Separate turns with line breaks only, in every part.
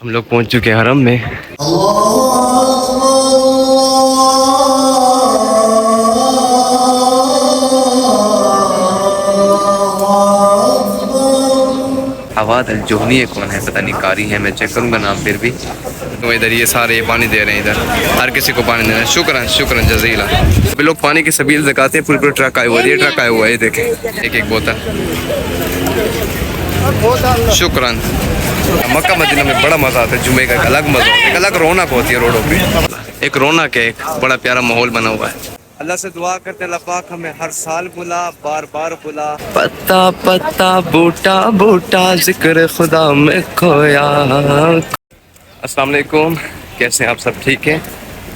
हम लोग पहुंच चुके हैं हरम में। आवाज़ जोहनी है, कौन है पता नहीं, कारी है, मैं चेक करूंगा नाम फिर भी। तो इधर ये सारे पानी दे रहे हैं, इधर हर किसी को पानी देना है। शुक्रन शुक्रन जजीला। अभी लोग पानी की सबील दिखाते हैं, पूरे पूरे ट्रक आए हुए हैं, ये ट्रक आया हुआ है, ये देखें एक एक बोतल। शुक्रन। मक्का मदीना में बड़ा मज़ा आता है, जुमे का एक अलग मज़ा होता है, एक अलग रौनक होती है रोडों पे, एक रौनक है, एक बड़ा प्यारा माहौल बना हुआ है। अल्लाह से दुआ करते हैं, अल्लाह पाक हमें हर साल बुला, बार बार बुला। पत्ता पत्ता बूटा बूटा जिक्र खुदा में खोया। अस्सलाम वालेकुम, कैसे हैं आप सब? ठीक है।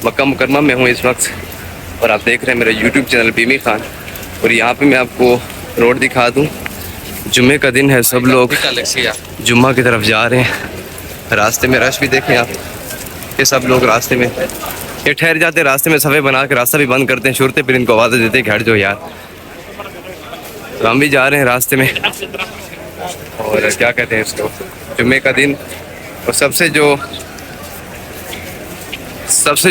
मक्का मुकरमा में हूँ इस वक्त और आप देख रहे हैं मेरा यूट्यूब चैनल बीमी खान। और यहाँ पे मैं आपको रोड दिखा दूँ। जुम्मे का दिन है, सब लोग जुम्मा की तरफ जा रहे हैं। रास्ते में रश भी देखें आप, ये सब लोग रास्ते में ये ठहर जाते हैं, रास्ते में सफ़े बना के रास्ता भी बंद करते हैं, शुरते फिर इनको आवाज़ देते हैं कि हट जाओ यार। तो हम भी जा रहे हैं रास्ते में। और क्या कहते हैं इसको, जुम्मे का दिन। और सबसे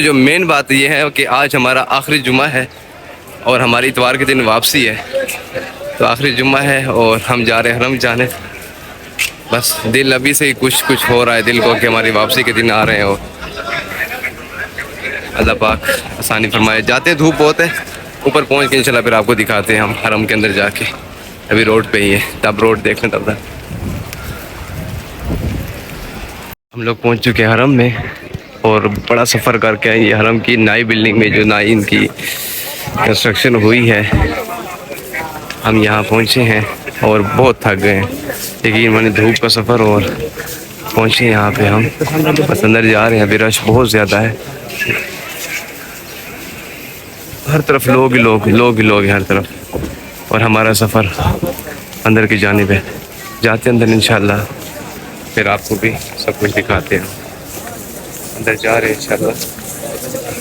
जो मेन बात ये है कि आज हमारा आखिरी जुम्मा है और हमारी इतवार के दिन वापसी है। तो आखिरी जुम्मा है और हम जा रहे हैं हरम जाने। बस दिल अभी से ही कुछ कुछ हो रहा है दिल को कि हमारी वापसी के दिन आ रहे हैं। और अल्लाह पाक आसानी फरमाए। जाते धूप बहुत है, ऊपर पहुंच के इंशाल्लाह फिर आपको दिखाते हैं हम हरम के अंदर जाके। अभी रोड पे ही है, तब रोड देख लें तब तक। हम लोग पहुंच चुके हैं हरम में और बड़ा सफ़र करके आए ये हरम की नई बिल्डिंग में, जो नई इनकी कंस्ट्रक्शन हुई है। हम यहाँ पहुँचे हैं और बहुत थक गए हैं, लेकिन मैंने धूप का सफ़र और पहुँचे यहाँ पे हम। बस अंदर जा रहे हैं, अभी रश बहुत ज़्यादा है, हर तरफ लोग ही लोग हैं हर तरफ। और हमारा सफ़र अंदर की जानिब है, जाते अंदर इंशाल्लाह फिर आपको भी सब कुछ दिखाते हैं। अंदर जा रहे हैं इंशाल्लाह,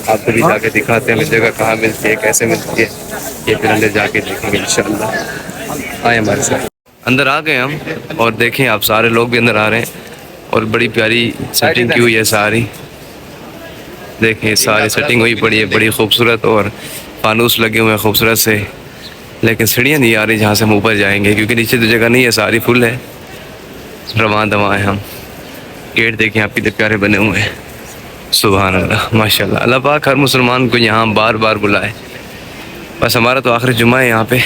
आपको भी जाके दिखाते हैं जगह कहाँ मिलती है, कैसे मिलती है, ये फिर अंदर जाके देखेंगे इंशाल्लाह। आए हमारे साथ। अंदर आ गए हम और देखें आप, सारे लोग भी अंदर आ रहे हैं और बड़ी प्यारी सेटिंग की हुई है सारी। देखें सारी सेटिंग हुई पड़ी है, बड़ी खूबसूरत, और फानूस लगे हुए हैं खूबसूरत से। लेकिन सीढ़ियाँ नहीं आ रही जहाँ से हम ऊपर जाएंगे, क्योंकि नीचे तो जगह नहीं है, सारी फुल है। रवां दवां हैं हम। गेट देखें आप कितने प्यारे बने हुए हैं, सुभान अल्लाह माशाल्लाह। अल्लाह पाक हर मुसलमान को यहाँ बार बार बुलाए। बस हमारा तो आखिरी जुम्मा है यहाँ पे,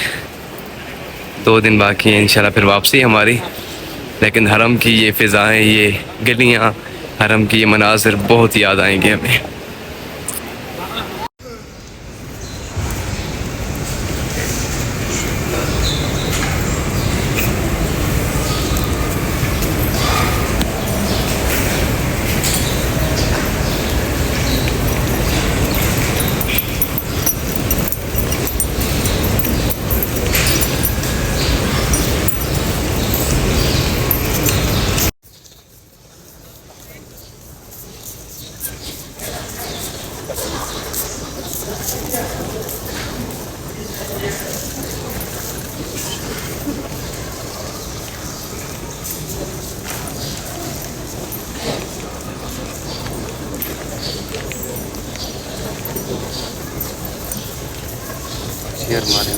2 दिन बाकी हैं इंशाल्लाह फिर वापसी हमारी। लेकिन हरम की ये फ़िज़ाएँ, ये गलियाँ, हरम की ये मनाज़िर बहुत याद आएंगे हमें। शेयर मारे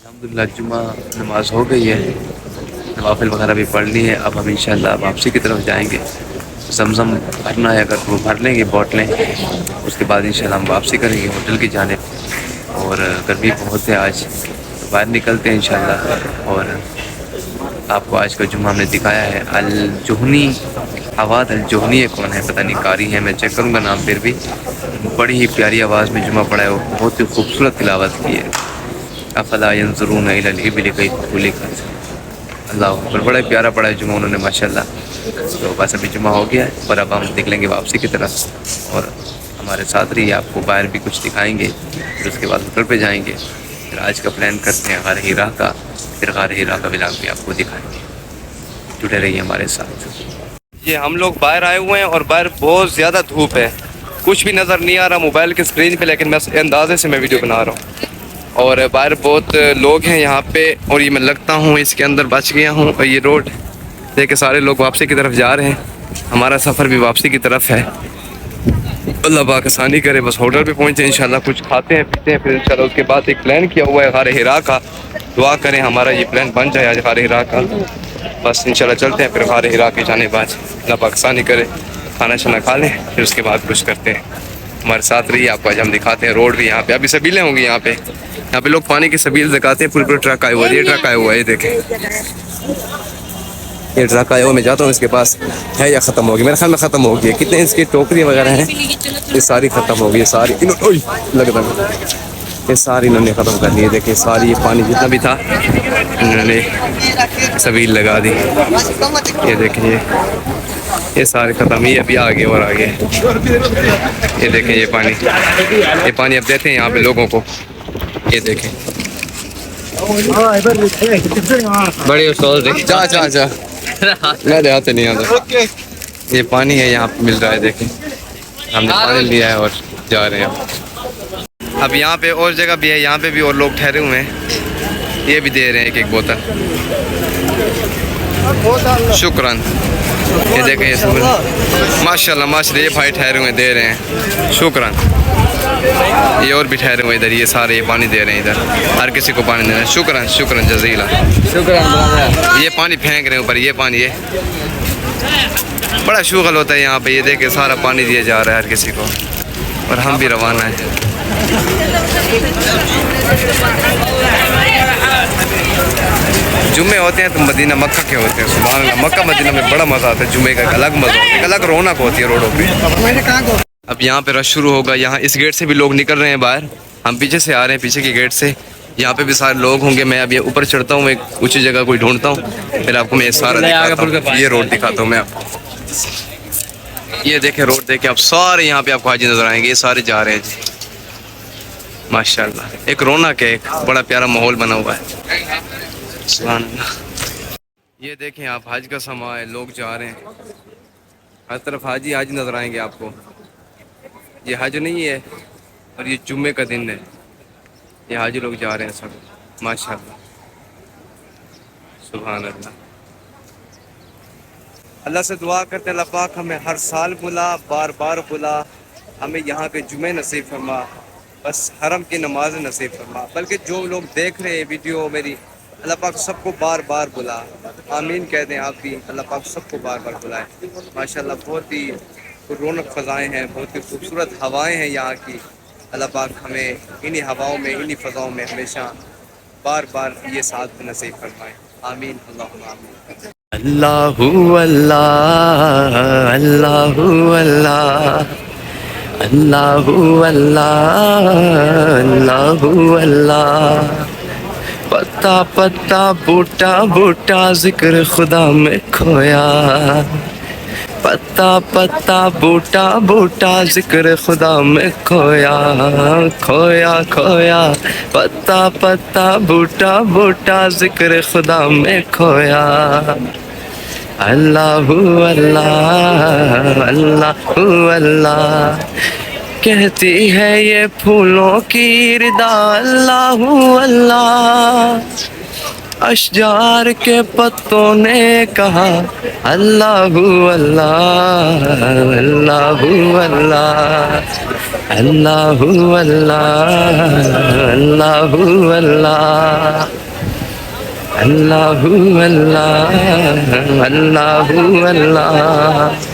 अल्हम्दुलिल्लाह जुमा नमाज हो गई है, नवाफिल वगैरह भी पढ़ ली है। अब हम इंशाल्लाह वापसी की तरफ जाएंगे। जमजम भरना है, अगर वो भर लेंगे बोतलें, उसके बाद इंशाल्लाह हम वापसी करेंगे होटल की जानिब। और गर्मी बहुत है आज, तो बाहर निकलते हैं इंशाल्लाह। और आपको आज का जुम्मा हमने दिखाया है। अल जुहनी आवाज़, अल जुहनी है कौन है पता नहीं, कारी है, मैं चेक करूँगा नाम। फिर भी बड़ी ही प्यारी आवाज़ में जुम्मा पढ़ा है, वो बहुत ही खूबसूरत तिलावत की है। अफला यंजुरून इलल इबिल कैफ खुलिकत, अल्लाह अकबर, बड़ा ही प्यारा पढ़ा है जुम्मा उन्होंने माशाल्लाह। तो बस अभी जुम्मा हो गया है और अब हम निकलेंगे वापसी की तरफ। और हमारे साथ रहिए, आपको बाहर भी कुछ दिखाएंगे, फिर उसके बाद होटल पे जाएंगे। फिर आज का प्लान करते हैं गार हिरा का, फिर गार हिरा का व्लॉग भी आपको दिखाएंगे। जुड़े रहिए हमारे साथ। ये हम लोग बाहर आए हुए हैं और बाहर बहुत ज़्यादा धूप है, कुछ भी नज़र नहीं आ रहा मोबाइल के स्क्रीन पे, लेकिन मैं अंदाजे से मैं वीडियो बना रहा हूँ। और बाहर बहुत लोग हैं यहाँ पे, और ये मैं लगता हूँ इसके अंदर बच गया हूँ। और ये रोड देखे सारे लोग वापसी की तरफ जा रहे हैं, हमारा सफ़र भी वापसी की तरफ है। अल्लाह पाक आसानी करे, बस होटल पे पहुँचे इंशाल्लाह, कुछ खाते हैं पीते हैं, फिर इंशाल्लाह उसके बाद एक प्लान किया हुआ है गार हिरा का। दुआ करें हमारा ये प्लान बन जाए आज गार हिरा का। बस इंशाल्लाह चलते हैं फिर गार हिरा के जाने बाद। अल्लाह पाक आसानी करे, खाना शाना खा लें, फिर उसके बाद कुछ करते हैं। हमारे साथ रहिए, आपको आज हम दिखाते हैं रोड भी। यहाँ पे अभी सबीलें होंगी, यहाँ पे लोग पानी की सबील दिखाते हैं। पूरे पूरे ट्रक आए हुआ है, ये ट्रक आया हुआ है, ये देखें ये ट्रक आया हुआ। मैं जाता हूँ इसके पास, है या ख़त्म हो गया, मेरे ख्याल में ख़त्म हो गया। कितने इसकी टोकरी वगैरह हैं, ये सारी ख़त्म हो गई, सारी लगता है ये सारी इन्होंने ख़त्म कर ली है। देखिए सारी ये पानी जितना भी था इन्होंने सबील लगा दी। ये देखिए ये सारे ख़त्म, ये अभी आगे और आगे। ये देखें ये पानी अब देते हैं यहाँ पे लोगों को। ये देखें बड़ी उस्ताद जा जा जा मैं देहाते नहीं आता। ये पानी है यहाँ पे मिल रहा है, देखें हमने पानी लिया है और जा रहे हैं। अब यहाँ पे और जगह भी है, यहाँ पे भी और लोग ठहरे हुए हैं, ये भी दे रहे हैं एक एक बोतल। शुक्रान। ये देखें ये सब माशाल्लाह माशाल्लाह, ये भाई ठहरे हुए दे रहे हैं, शुक्रान। ये और भी ठहरे हुए इधर, ये सारे ये पानी दे रहे हैं इधर, हर किसी को पानी दे रहे हैं। शुक्रान शुक्रान जज़ीला, शुक्रान। ये पानी फेंक रहे हैं ऊपर, ये पानी ये बड़ा शुगल होता है यहाँ पे। ये देखे सारा पानी दिया जा रहा है हर किसी को, और हम भी रवाना है। जुम्मे होते हैं तो मदीना मक्का के होते हैं, सुभान अल्लाह। मक्का मदीना में बड़ा मज़ा आता है, जुम्मे का एक अलग मज़ा होता है, एक अलग रौनक होती है रोडों पे। अब यहाँ पे रश शुरू होगा, यहाँ इस गेट से भी लोग निकल रहे हैं बाहर, हम पीछे से आ रहे हैं, पीछे के गेट से। यहाँ पे भी सारे लोग होंगे। मैं अभी ऊपर चढ़ता हूँ, एक ऊंची जगह कोई ढूंढता हूँ, फिर आपको मैं सारा दिखाता हूँ। ये रोड दिखाता हूँ मैं आपको, ये देखें रोड देखें। अब सारे यहाँ पे आपको हाजी नजर आएंगे, ये सारे जा रहे हैं जी माशाल्लाह। एक रौनक है, एक बड़ा प्यारा माहौल बना हुआ है, सुभान अल्लाह। ये देखें आप हज का समा है, लोग जा रहे हैं हर तरफ, हाजी हाजी नजर आएंगे आपको। ये हज नहीं है और ये जुम्मे का दिन है, ये हाजी लोग जा रहे हैं सब माशाल्लाह, सुभान अल्लाह। अल्लाह से दुआ करते हैं, अल्लाह पाक हमें हर साल बुला, बार बार बुला, हमें यहाँ के जुमे नसीब फरमा, बस हरम की नमाज नसीब फरमा। बल्कि जो लोग देख रहे हैं वीडियो मेरी, अल्लाह पाक सबको बार बार बुला, आमीन कह दें आप भी, अल्लाह पाक सबको बार बार बुलाए। माशाल्लाह बहुत ही रौनक फ़ज़ाएँ हैं, बहुत ही खूबसूरत हवाएं हैं यहाँ की। अल्लाह पाक हमें इन्हीं हवाओं में, इन्हीं फ़ज़ाओं में हमेशा बार बार ये साथ नसीब फरमाए, आमीन अल्लाहुम्मा आमीन। अल्लाहु अल्लाह अल्लाहु अल्लाह अल्लाहु अल्लाह अल्लाहु अल्लाह। पत्ता पत्ता बूटा बूटा जिक्र खुदा में खोया, पत्ता पत्ता बूटा बूटा जिक्र खुदा में खोया, खोया खोया। पत्ता पत्ता बूटा बूटा जिक्र खुदा में खोया। अल्लाहु अल्लाह अल्लाहु अल्लाह। कहती है ये फूलों की रिदा, अल्लाहु अल्लाह। अशजार के पत्तों ने कहा अल्लाह अल्लाह अल्लाह अल्लाह अल्लाह अल्लाह अल्लाह अल्लाह अल्लाह अल्लाह अल्लाह।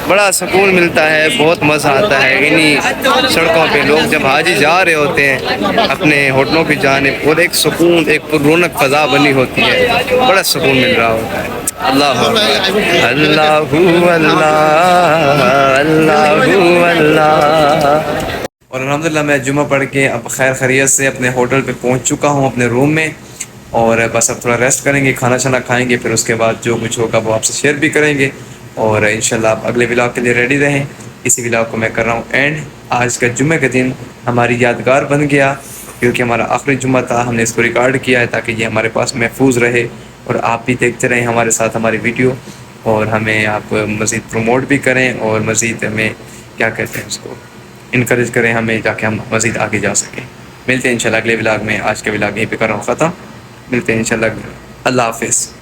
बड़ा सुकून मिलता है, बहुत मज़ा आता है इन्हीं सड़कों पे लोग जब हाजी जा रहे होते हैं अपने होटलों की जानिब, और एक सुकून, एक रौनक फ़ज़ा बनी होती है, बड़ा सुकून मिल रहा होता है। अल्लाह अल्लाह अल्लाह अल्लाह अल्लाह। और अल्हम्दुलिल्लाह मैं जुमा पढ़ के अब खैर खैरियत से अपने होटल पे पहुंच चुका हूं, अपने रूम में। और बस अब थोड़ा रेस्ट करेंगे, खाना शाना खाएंगे, फिर उसके बाद जो कुछ होगा वो आपसे शेयर भी करेंगे। और इंशाल्लाह आप अगले व्लॉग के लिए रेडी रहें। इसी व्लॉग को मैं कर रहा हूँ एंड। आज का जुम्मे का दिन हमारी यादगार बन गया, क्योंकि हमारा आखिरी जुम्मा था। हमने इसको रिकॉर्ड किया है ताकि ये हमारे पास महफूज रहे और आप भी देखते रहें हमारे साथ हमारी वीडियो, और हमें आप मज़ीद प्रमोट भी करें और मज़ीद हमें क्या कहते हैं उसको इनकरेज करें हमें, ताकि हम मज़ीद आगे जा सकें। मिलते हैं इंशाल्लाह अगले व्लॉग में। आज का व्लॉग यहीं पे कर रहा हूँ ख़त्म। मिलते हैं इंशाल्लाह। अल्लाह हाफ़िज़।